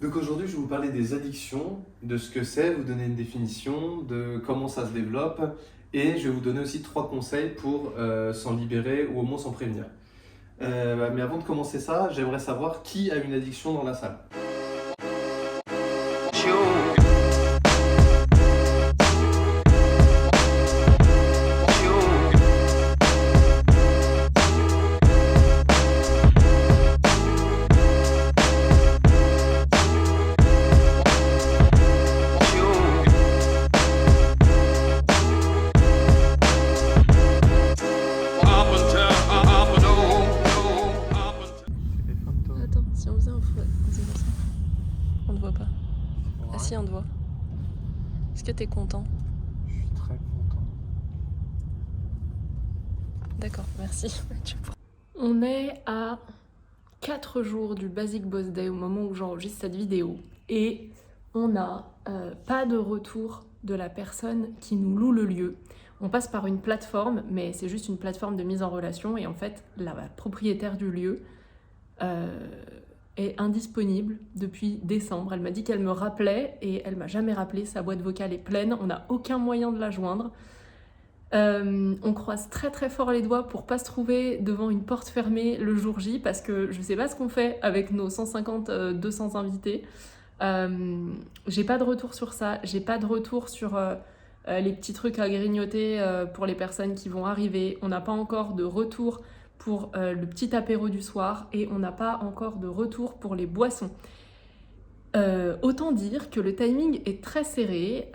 Donc aujourd'hui, je vais vous parler des addictions, de ce que c'est, vous donner une définition, de comment ça se développe, et je vais vous donner aussi 3 conseils pour s'en libérer ou au moins s'en prévenir. Mais avant de commencer ça, j'aimerais savoir qui a une addiction dans la salle. Attends, si on faisait un faux. Vas-y, comme ça. On ne voit pas. Ah si, on te voit. Est-ce que t'es content? Je suis très content. D'accord, merci. On est à 4 jours du Basic Boss Day au moment où j'enregistre cette vidéo. Et on n'a pas de retour de la personne qui nous loue le lieu. On passe par une plateforme, mais c'est juste une plateforme de mise en relation. Et en fait, la propriétaire du lieu est indisponible depuis décembre. Elle m'a dit qu'elle me rappelait et elle m'a jamais rappelé. Sa boîte vocale est pleine, on n'a aucun moyen de la joindre. On croise très très fort les doigts pour pas se trouver devant une porte fermée le jour J parce que je sais pas ce qu'on fait avec nos 150-200 invités. J'ai pas de retour sur ça, j'ai pas de retour sur les petits trucs à grignoter pour les personnes qui vont arriver. On n'a pas encore de retour pour le petit apéro du soir et on n'a pas encore de retour pour les boissons. Autant dire que le timing est très serré.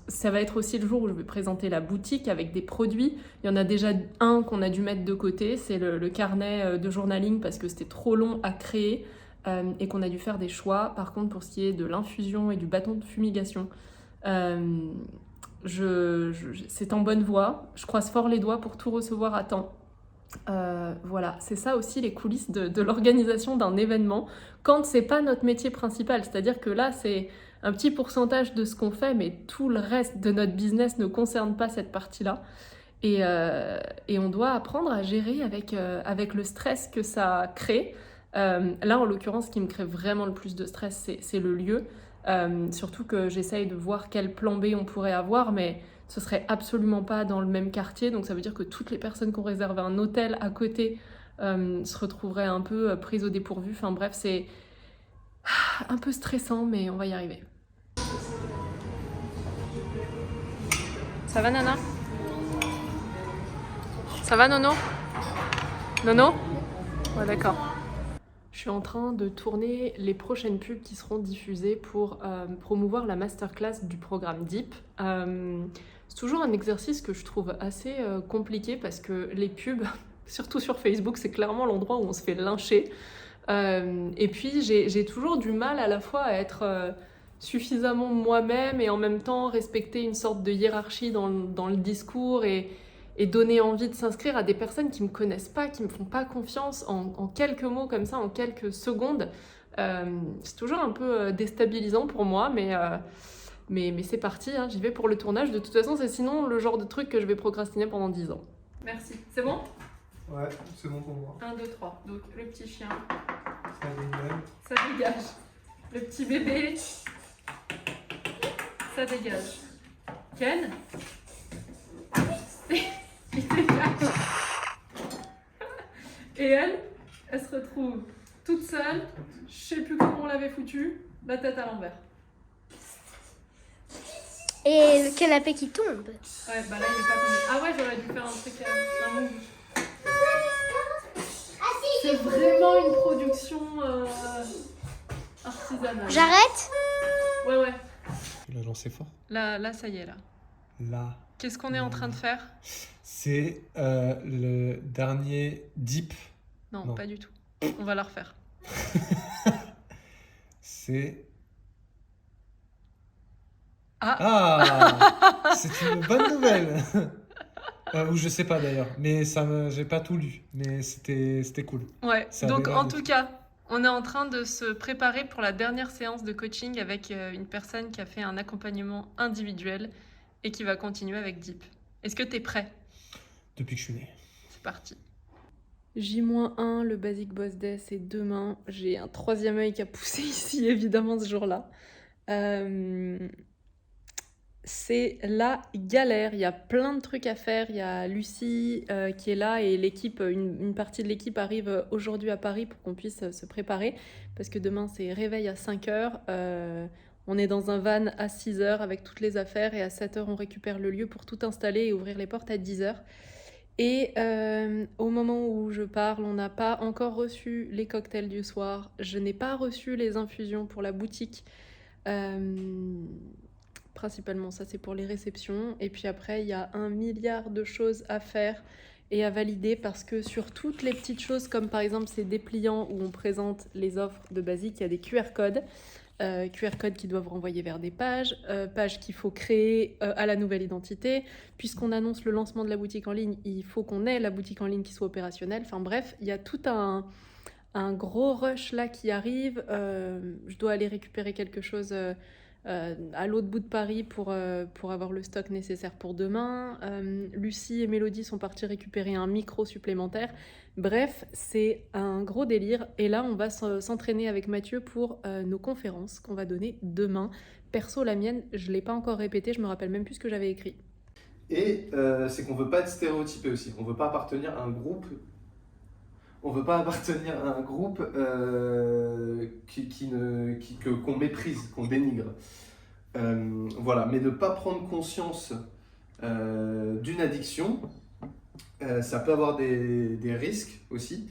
Ça va être aussi le jour où je vais présenter la boutique avec des produits. Il y en a déjà un qu'on a dû mettre de côté, c'est le carnet de journaling parce que c'était trop long à créer et qu'on a dû faire des choix. Par contre, pour ce qui est de l'infusion et du bâton de fumigation, c'est en bonne voie. Je croise fort les doigts pour tout recevoir à temps. Voilà, c'est ça aussi les coulisses de l'organisation d'un événement quand c'est pas notre métier principal, c'est-à-dire que là c'est un petit pourcentage de ce qu'on fait mais tout le reste de notre business ne concerne pas cette partie-là et on doit apprendre à gérer avec le stress que ça crée. Là en l'occurrence ce qui me crée vraiment le plus de stress c'est le lieu, surtout que j'essaye de voir quel plan B on pourrait avoir mais ce serait absolument pas dans le même quartier, donc ça veut dire que toutes les personnes qui ont réservé un hôtel à côté se retrouveraient un peu prises au dépourvu. Enfin bref, c'est un peu stressant, mais on va y arriver. Ça va, Nana? Ça va, Nono? Nono? Ouais, d'accord. Je suis en train de tourner les prochaines pubs qui seront diffusées pour promouvoir la masterclass du programme Deep. C'est toujours un exercice que je trouve assez compliqué parce que les pubs, surtout sur Facebook, c'est clairement l'endroit où on se fait lyncher. Et puis j'ai toujours du mal à la fois à être suffisamment moi-même et en même temps respecter une sorte de hiérarchie dans le discours et donner envie de s'inscrire à des personnes qui me connaissent pas, qui me font pas confiance en quelques mots comme ça, en quelques secondes. C'est toujours un peu déstabilisant pour moi, mais c'est parti, hein, j'y vais pour le tournage. De toute façon, c'est sinon le genre de truc que je vais procrastiner pendant 10 ans. Merci. C'est bon? Ouais, c'est bon pour moi. 1, 2, 3. Donc le petit chien, Ça dégage. ça dégage. Le petit bébé, ça dégage. Ken, il dégage. Et elle se retrouve toute seule. Je sais plus comment on l'avait foutu, la tête à l'envers. Et le canapé qui tombe. Ouais, bah là il est pas tombé. Ah ouais, j'aurais dû faire un truc, un move. C'est vraiment une production artisanale. J'arrête? Ouais. Tu l'as lancé fort. Là, ça y est, là. Là. Qu'est-ce qu'on est en train de faire? C'est le dernier Deep. Non, pas du tout. On va la refaire. C'est... Ah, C'est une bonne nouvelle. Ou je sais pas d'ailleurs, mais j'ai pas tout lu, mais c'était cool. Ouais, Ça donc avait l'air en de- tout cas, on est en train de se préparer pour la dernière séance de coaching avec une personne qui a fait un accompagnement individuel et qui va continuer avec Deep. Est-ce que t'es prêt? Depuis que je suis né. C'est parti. J-1, le Basic Boss Day, c'est demain. J'ai un troisième œil qui a poussé ici, évidemment, ce jour-là. C'est la galère. Il y a plein de trucs à faire. Il y a Lucie qui est là et l'équipe, une partie de l'équipe arrive aujourd'hui à Paris pour qu'on puisse se préparer. Parce que demain, c'est réveil à 5h. On est dans un van à 6h avec toutes les affaires et à 7h, on récupère le lieu pour tout installer et ouvrir les portes à 10h. Et au moment où je parle, on n'a pas encore reçu les cocktails du soir. Je n'ai pas reçu les infusions pour la boutique. Principalement, ça c'est pour les réceptions. Et puis après, il y a 1 milliard de choses à faire et à valider parce que sur toutes les petites choses, comme par exemple ces dépliants où on présente les offres de Basic, il y a des QR codes. QR codes qui doivent renvoyer vers des pages, pages qu'il faut créer à la nouvelle identité. Puisqu'on annonce le lancement de la boutique en ligne, il faut qu'on ait la boutique en ligne qui soit opérationnelle. Enfin bref, il y a tout un gros rush là qui arrive. Je dois aller récupérer quelque chose à l'autre bout de Paris pour avoir le stock nécessaire pour demain. Lucie et Mélodie sont parties récupérer un micro supplémentaire. Bref, c'est un gros délire. Et là, on va s'entraîner avec Mathieu pour nos conférences qu'on va donner demain. Perso, la mienne, je ne l'ai pas encore répétée, je me rappelle même plus ce que j'avais écrit. Et c'est qu'on ne veut pas être stéréotypé aussi. On ne veut pas appartenir à un groupe. On veut pas appartenir à un groupe qu'on méprise, qu'on dénigre. Voilà, mais ne pas prendre conscience d'une addiction, ça peut avoir des risques aussi.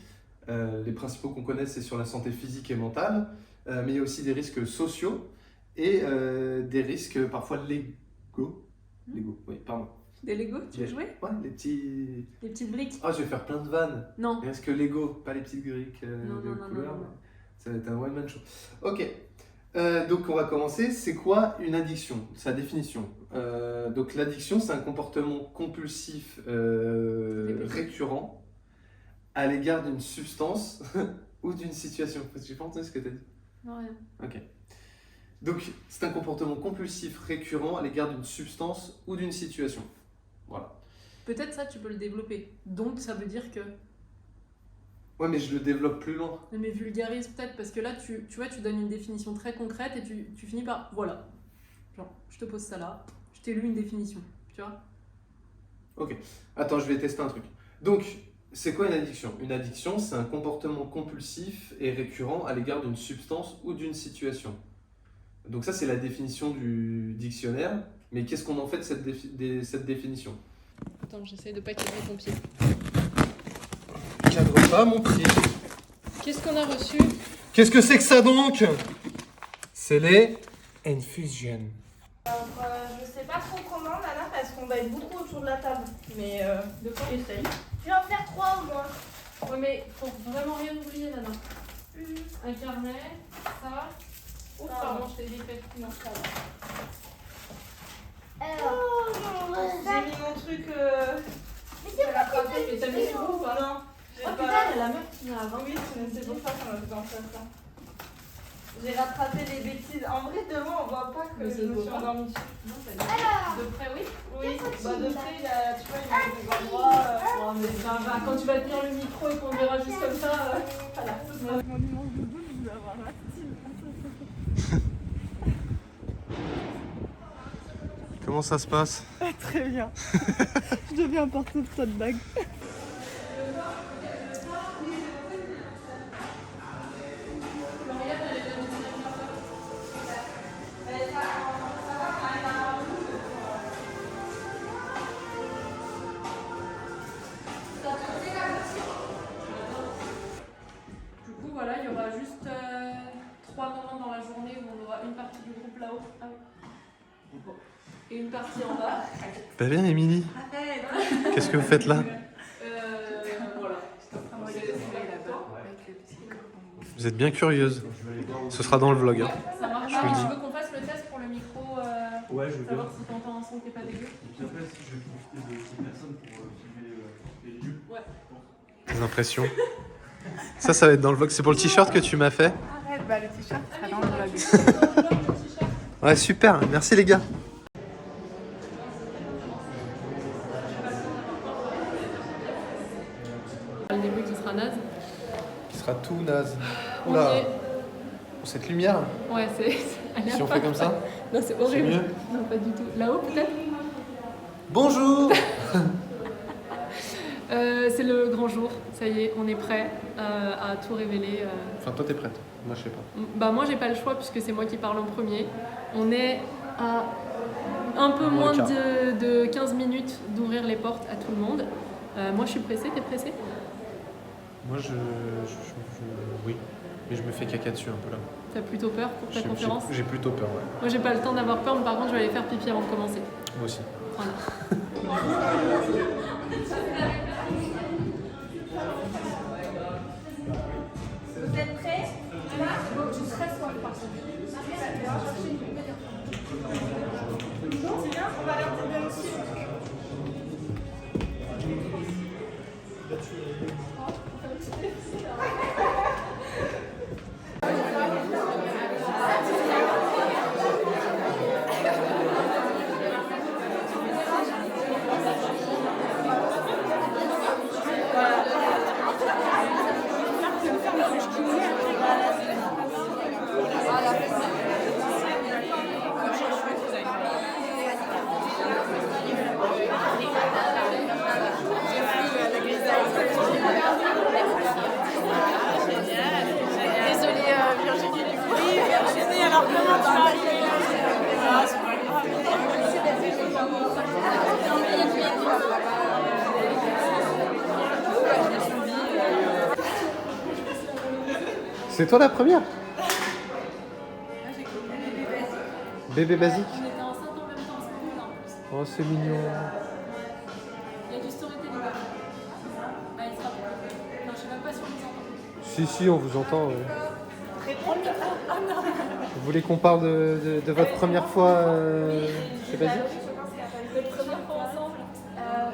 Les principaux qu'on connaît, c'est sur la santé physique et mentale, mais il y a aussi des risques sociaux et des risques parfois légaux. Légaux, oui, pardon. Des Lego, tu veux jouer? Ouais, les petits... Des petites briques? Ah, je vais faire plein de vannes. Non. Est-ce que Lego, pas les petites briques Non, de non, non, couleur. non, non. Ça va être un one-man show. Ok. Donc on va commencer. C'est quoi une addiction? Sa définition. Donc l'addiction, c'est un comportement compulsif récurrent à l'égard d'une substance ou d'une situation. J'ai pas entendu ce que tu as dit. Non, rien. Ok. Donc c'est un comportement compulsif récurrent à l'égard d'une substance ou d'une situation. Voilà. Peut-être ça, tu peux le développer. Donc ça veut dire que... Ouais, mais je le développe plus loin. Mais vulgarise peut-être, parce que là, tu vois, tu donnes une définition très concrète et tu finis par... Voilà. Genre, je te pose ça là, je t'ai lu une définition, tu vois. Ok. Attends, je vais tester un truc. Donc, c'est quoi une addiction? Une addiction, c'est un comportement compulsif et récurrent à l'égard d'une substance ou d'une situation. Donc ça, c'est la définition du dictionnaire. Mais qu'est-ce qu'on en fait de cette définition? Attends, j'essaie de pas cadrer ton pied. Cadre pas mon pied. Qu'est-ce qu'on a reçu? Qu'est-ce que c'est que ça donc? C'est les infusions. Je sais pas trop comment, Nana, parce qu'on va être beaucoup autour de la table. Mais De quoi? essaye. Je vais en faire 3 au moins. Ouais, mais faut vraiment rien oublier, Nana. Un carnet, ça... Oh, pardon, je t'ai défait. Non, ça va. Oh non, j'ai mis mon truc. Mais c'est pas rattrapé. Mais t'as mis sur vous ou pas? Non, j'ai Oh pas. putain, il y a la meuf qui m'a avant. Oui, c'est pour ça qu'on a fait penser à ça. J'ai rattrapé les bêtises. En vrai, devant, on voit pas que Mais ça je se me voit suis pas. endormie dessus. Non, t'as dit. De près, oui. Oui, bah de près, tu vois, il y a des endroits. Oh, mais ça va. Quand tu vas tenir le micro et qu'on verra juste comme ça, voilà. Mon dimanche de boule, je vais avoir un style. Comment ça se passe? Très bien. Je deviens porter de tote bag. Du coup, voilà, il y aura juste 3 moments dans la journée où on aura une partie du groupe là-haut. Ah oui. Et une partie en bas. Bah bien, Émilie. Qu'est-ce que vous faites là? Voilà. Vous êtes bien curieuse. Ce sera dans le vlog. Hein. Ça marche. Je vous le dis. Tu veux qu'on fasse le test pour le micro? Ouais, je veux bien. Savoir si t'entends un son qui est pas dégueu. Et puis après, si je vais profiter de ces personnes pour filmer les légumes. Ouais. Des impressions. Ça va être dans le vlog. C'est pour le t-shirt que tu m'as fait? Arrête, bah le t-shirt sera dans le vlog. Ouais, super. Merci les gars. Le début qui sera base. On Oula. y est. Cette lumière, Ouais, c'est. si on fait comme ça. Non, c'est horrible. mieux Non, pas du tout. Là-haut, peut-être Bonjour. C'est le grand jour. Ça y est, on est prêt à tout révéler. Enfin, toi, t'es prête. Moi, je sais pas. Bah, moi, j'ai pas le choix puisque c'est moi qui parle en premier. On est à un peu moins quart. de 15 minutes d'ouvrir les portes à tout le monde. Moi, je suis pressée. T'es pressée? Moi, oui. Mais je me fais caca dessus un peu là. T'as plutôt peur pour ta conférence? J'ai plutôt peur, ouais. Moi, j'ai pas le temps d'avoir peur, mais par contre, je vais aller faire pipi avant de commencer. Moi aussi. Voilà. Vous êtes prêts? C'est bien, on va leur dire aussi. Désolée Virginie du coup. Oui Virginie, alors comment tu vas arriver là? C'est pas C'est toi la première? Bébé basique. On était enceinte en même temps, c'est cool en plus. Oh, c'est mignon. Il y a du storytelling. Bah, il sera pas. Non, je sais même pas si on nous entend. Si, on vous entend. Ouais. Vous voulez qu'on parle de votre première fois chez Basique? Notre première fois ensemble,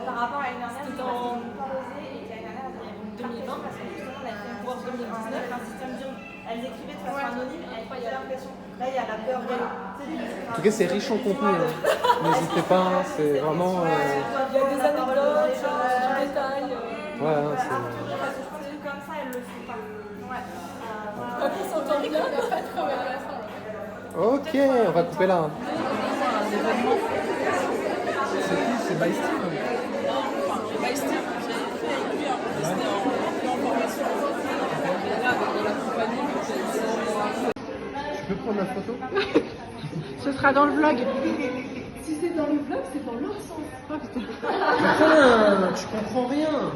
Par rapport à l'année dernière, C'était on en n'a pas osé et que l'année dernière, il y avait 2020, parce que justement, on a fait une course 2019, un système dur. Elles écrivaient de façon anonyme et elles faisaient l'impression. Là, il y a la peur de. En tout cas, c'est riche en contenu. Hein. N'hésitez pas, hein, c'est vraiment. il y a des anecdotes, du détail. Ouais, hein, c'est. Parce que je pense que comme ça, elles le font pas. Ouais. On s'entend bien, on n'a pas de problème. Ok, on va couper là. Hein. C'est qui? C'est By Steve. Tu peux prendre la photo? Ce sera dans le vlog. Si c'est dans le vlog, c'est dans l'autre sens. Oh, putain. Putain, tu comprends rien.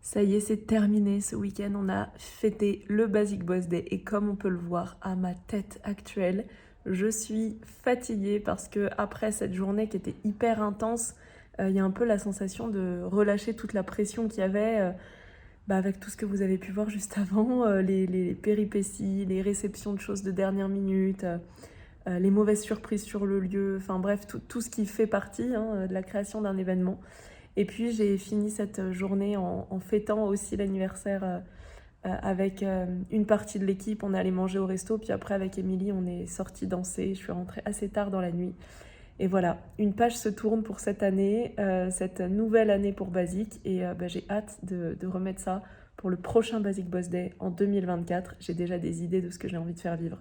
Ça y est, c'est terminé ce week-end. On a fêté le Basic Boss Day et comme on peut le voir à ma tête actuelle, je suis fatiguée parce que après cette journée qui était hyper intense, il y a un peu la sensation de relâcher toute la pression qu'il y avait avec tout ce que vous avez pu voir juste avant, les péripéties, les réceptions de choses de dernière minute, les mauvaises surprises sur le lieu, enfin bref, tout ce qui fait partie de la création d'un événement. Et puis j'ai fini cette journée en fêtant aussi l'anniversaire avec une partie de l'équipe. On est allé manger au resto, puis après avec Émilie, on est sorti danser. Je suis rentrée assez tard dans la nuit. Et voilà, une page se tourne pour cette année, cette nouvelle année pour Basic. Et j'ai hâte de remettre ça pour le prochain Basic Boss Day en 2024. J'ai déjà des idées de ce que j'ai envie de faire vivre.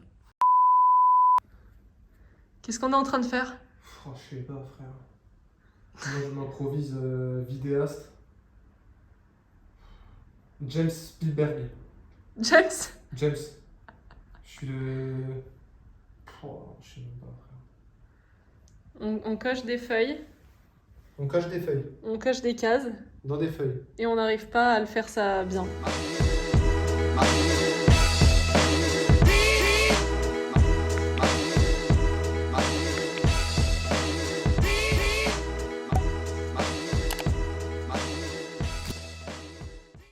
Qu'est-ce qu'on est en train de faire? Oh, je sais pas, frère. Moi, je m'improvise vidéaste. James Spielberg. James? James. Je suis le. Oh, je sais même pas, frère. On coche des feuilles, On cache des feuilles. on coche des cases Dans des feuilles. et on n'arrive pas à le faire ça bien. Oh,